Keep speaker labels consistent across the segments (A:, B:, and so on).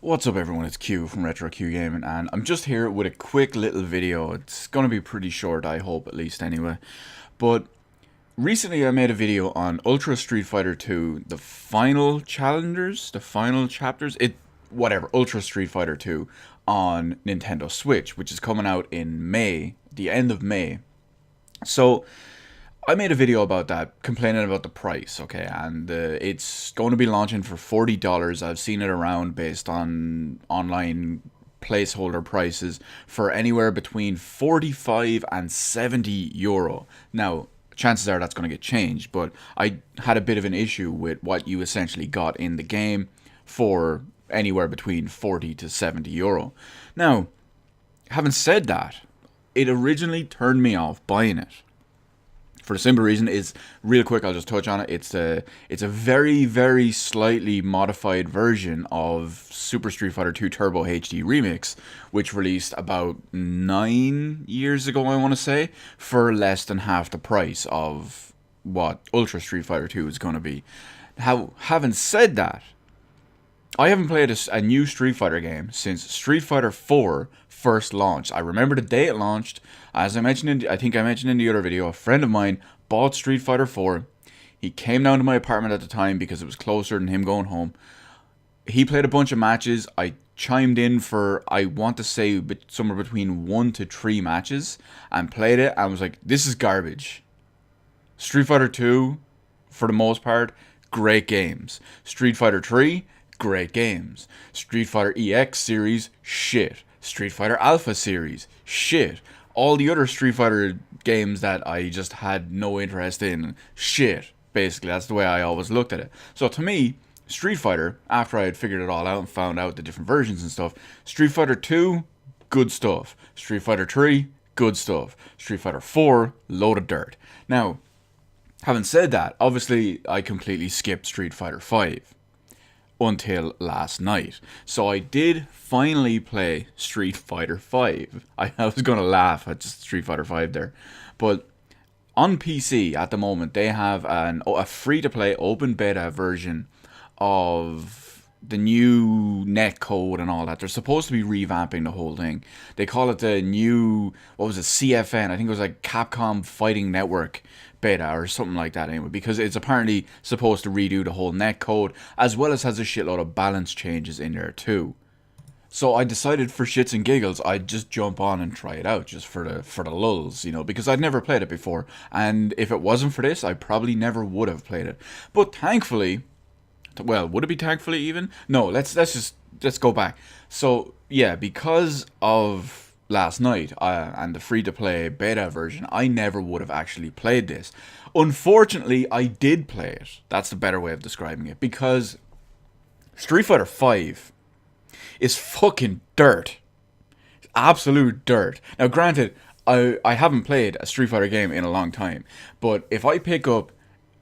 A: What's up everyone, it's Q from Retro Q Gaming and I'm just here with a quick little video. It's gonna be pretty short, I hope, at least anyway. But recently I made a video on Ultra Street Fighter 2, the final challengers, the final chapters, Ultra Street Fighter 2 on Nintendo Switch, which is coming out in May, the end of May. So I made a video about that, complaining about the price, okay, and it's going to be launching for $40. I've seen it around based on online placeholder prices for anywhere between 45 and €70. Now, chances are that's going to get changed, but I had a bit of an issue with what you essentially got in the game for anywhere between 40 to €70. Now, having said that, it originally turned me off buying it for the simple reason is, real quick, I'll just touch on it. It's a very, very slightly modified version of Super Street Fighter 2 Turbo HD Remix, which released about 9 years ago, I want to say, for less than half the price of what Ultra Street Fighter 2 is going to be. Having said that, I haven't played a new Street Fighter game since Street Fighter 4 first launched. I remember the day it launched. As I mentioned, I think I mentioned in the other video, a friend of mine bought Street Fighter 4. He came down to my apartment at the time because it was closer than him going home. He played a bunch of matches. I chimed in for, I want to say, somewhere between 1 to 3 matches and played it and was like, this is garbage. Street Fighter 2, for the most part, great games. Street Fighter 3, great games. Street Fighter EX series, shit. Street Fighter Alpha series, shit. All the other Street Fighter games that I just had no interest in, shit. Basically, that's the way I always looked at it. So to me, Street Fighter, after I had figured it all out and found out the different versions and stuff, Street Fighter 2, good stuff. Street Fighter 3, good stuff. Street Fighter 4, load of dirt. Now, having said that, obviously I completely skipped Street Fighter 5 until last night. So I did finally play Street Fighter 5. I was going to laugh at just Street Fighter 5 there. But on PC at the moment, they have a free-to-play open beta version of the new net code and all that. They're supposed to be revamping the whole thing. They call it the new, what was it, CFN? I think it was like Capcom Fighting Network beta or something like that anyway, because it's apparently supposed to redo the whole net code, as well as has a shitload of balance changes in there too. So I decided, for shits and giggles, I'd just jump on and try it out, just for the lulz, you know, because I'd never played it before, and if it wasn't for this, I probably never would have played it. But thankfully, well, would it be thankfully even? No, let's go back. So yeah, because of last night and the free-to-play beta version, I never would have actually played this. Unfortunately, I did play it. That's the better way of describing it, because Street Fighter 5 is fucking dirt. Absolute dirt. Now, granted, I haven't played a Street Fighter game in a long time, but if I pick up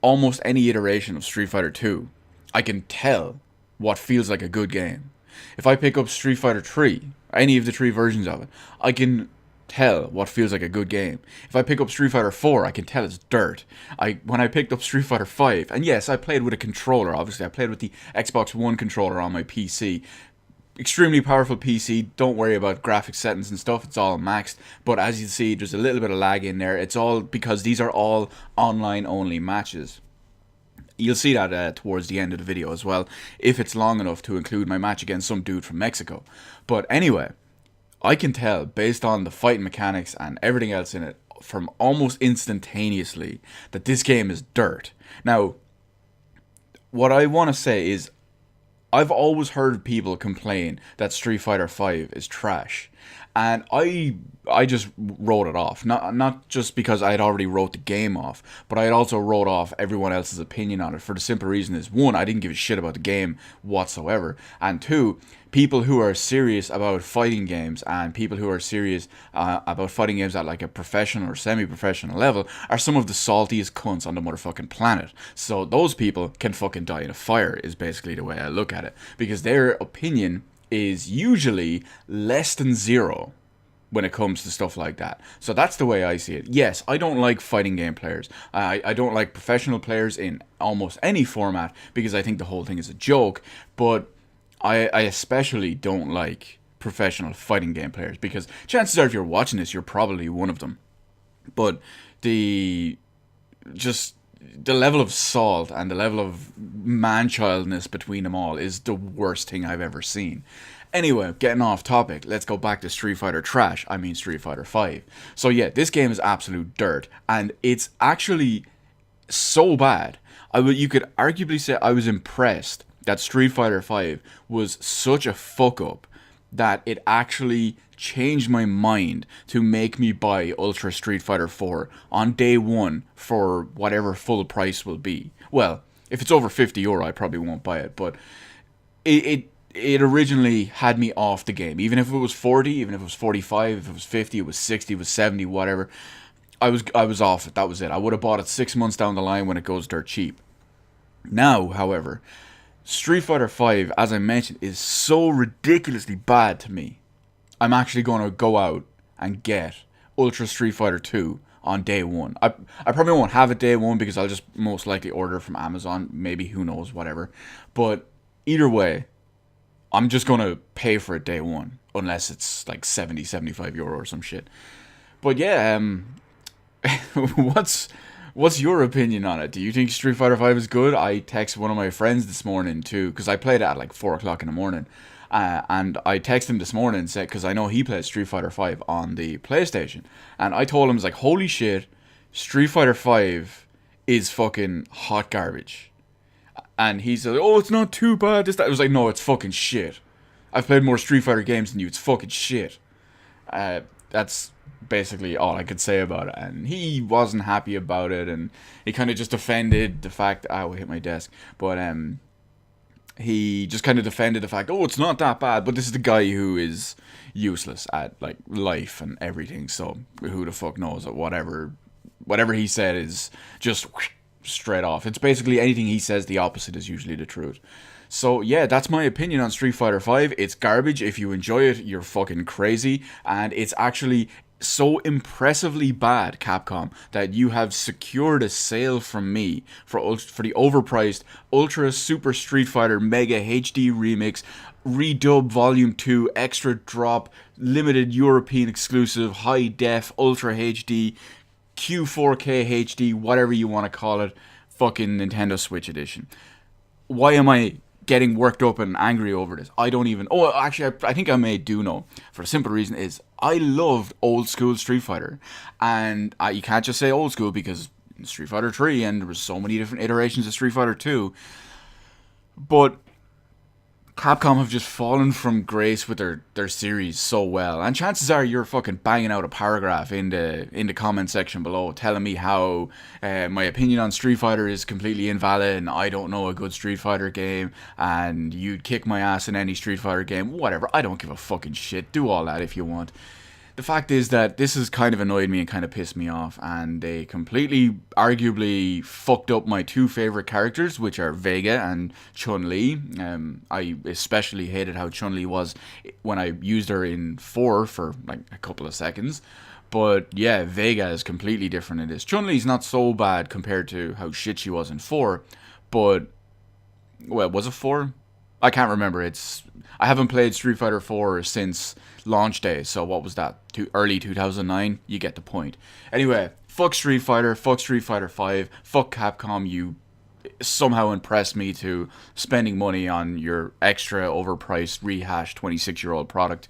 A: almost any iteration of Street Fighter 2, I can tell what feels like a good game. If I pick up Street Fighter 3, any of the 3 versions of it, I can tell what feels like a good game. If I pick up Street Fighter 4, I can tell it's dirt. When I picked up Street Fighter 5, and yes, I played with a controller, obviously. I played with the Xbox One controller on my PC. Extremely powerful PC, don't worry about graphics settings and stuff, it's all maxed. But as you see, there's a little bit of lag in there. It's all because these are all online only matches. You'll see that towards the end of the video as well, if it's long enough to include my match against some dude from Mexico. But anyway, I can tell, based on the fighting mechanics and everything else in it, from almost instantaneously, that this game is dirt. Now, what I want to say is, I've always heard people complain that Street Fighter 5 is trash. And I just wrote it off. Not just because I had already wrote the game off, but I had also wrote off everyone else's opinion on it, for the simple reason is, one, I didn't give a shit about the game whatsoever, and two, people who are serious about fighting games and people who are serious about fighting games at like a professional or semi-professional level are some of the saltiest cunts on the motherfucking planet. So those people can fucking die in a fire, is basically the way I look at it, because their opinion is usually less than zero when it comes to stuff like that. So that's the way I see it. Yes, I don't like fighting game players. I don't like professional players in almost any format, because I think the whole thing is a joke. But I especially don't like professional fighting game players because chances are if you're watching this, you're probably one of them. But the just the level of salt and the level of man-childness between them all is the worst thing I've ever seen. Anyway, getting off topic, let's go back to Street Fighter trash. I mean Street Fighter 5. So yeah, this game is absolute dirt, and it's actually so bad. You could arguably say I was impressed that Street Fighter 5 was such a fuck up that it actually changed my mind to make me buy Ultra Street Fighter 4 on day one for whatever full price will be. Well, if it's over €50, I probably won't buy it, but it originally had me off the game. Even if it was 40, even if it was 45, if it was 50, it was 60, it was 70, whatever. I was off it. That was it. I would have bought it 6 months down the line when it goes dirt cheap. Now, however, Street Fighter 5, as I mentioned, is so ridiculously bad to me. I'm actually going to go out and get Ultra Street Fighter 2 on day one. I probably won't have it day one because I'll just most likely order it from Amazon. Maybe, who knows, whatever. But either way, I'm just going to pay for it day one. Unless it's like 70, €75 or some shit. But yeah, what's your opinion on it? Do you think Street Fighter 5 is good? I texted one of my friends this morning too, because I played it at like 4 o'clock in the morning. And I texted him this morning and said, because I know he plays Street Fighter 5 on the PlayStation. And I told him, I was like, holy shit, Street Fighter 5 is fucking hot garbage. And he said, oh, it's not too bad. This, that. I was like, no, it's fucking shit. I've played more Street Fighter games than you. It's fucking shit. That's basically all I could say about it. And he wasn't happy about it. And he kind of just defended the fact... I will hit my desk. But he just kind of defended the fact, oh, it's not that bad. But this is the guy who is useless at like life and everything. So who the fuck knows that whatever he said is just straight off. It's basically anything he says, the opposite is usually the truth. So yeah, that's my opinion on Street Fighter 5. It's garbage. If you enjoy it, you're fucking crazy. And it's actually so impressively bad, Capcom, that you have secured a sale from me for the overpriced Ultra Super Street Fighter Mega HD Remix Redub Volume 2 Extra Drop Limited European Exclusive High Def Ultra HD Q4K HD, whatever you want to call it, fucking Nintendo Switch Edition. Why am I getting worked up and angry over this? I don't even... Oh, actually, I think I may do know. For the simple reason is, I loved old school Street Fighter. And you can't just say old school because Street Fighter 3 and there was so many different iterations of Street Fighter 2. But Capcom have just fallen from grace with their series so well, and chances are you're fucking banging out a paragraph in the comment section below telling me how my opinion on Street Fighter is completely invalid and I don't know a good Street Fighter game and you'd kick my ass in any Street Fighter game, whatever. I don't give a fucking shit. Do all that if you want. The fact is that this has kind of annoyed me and kind of pissed me off, and they completely, arguably, fucked up my two favourite characters, which are Vega and Chun-Li. I especially hated how Chun-Li was when I used her in 4 for like a couple of seconds. But yeah, Vega is completely different in this. Chun-Li's not so bad compared to how shit she was in 4, but, well, was it 4? I can't remember. I haven't played Street Fighter 4 since launch day, so what was that? Early 2009? You get the point. Anyway, fuck Street Fighter 5, fuck Capcom, you somehow impressed me to spending money on your extra overpriced rehashed 26-year-old product.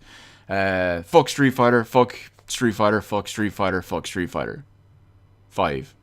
A: Fuck Street Fighter, fuck Street Fighter, fuck Street Fighter, fuck Street Fighter 5.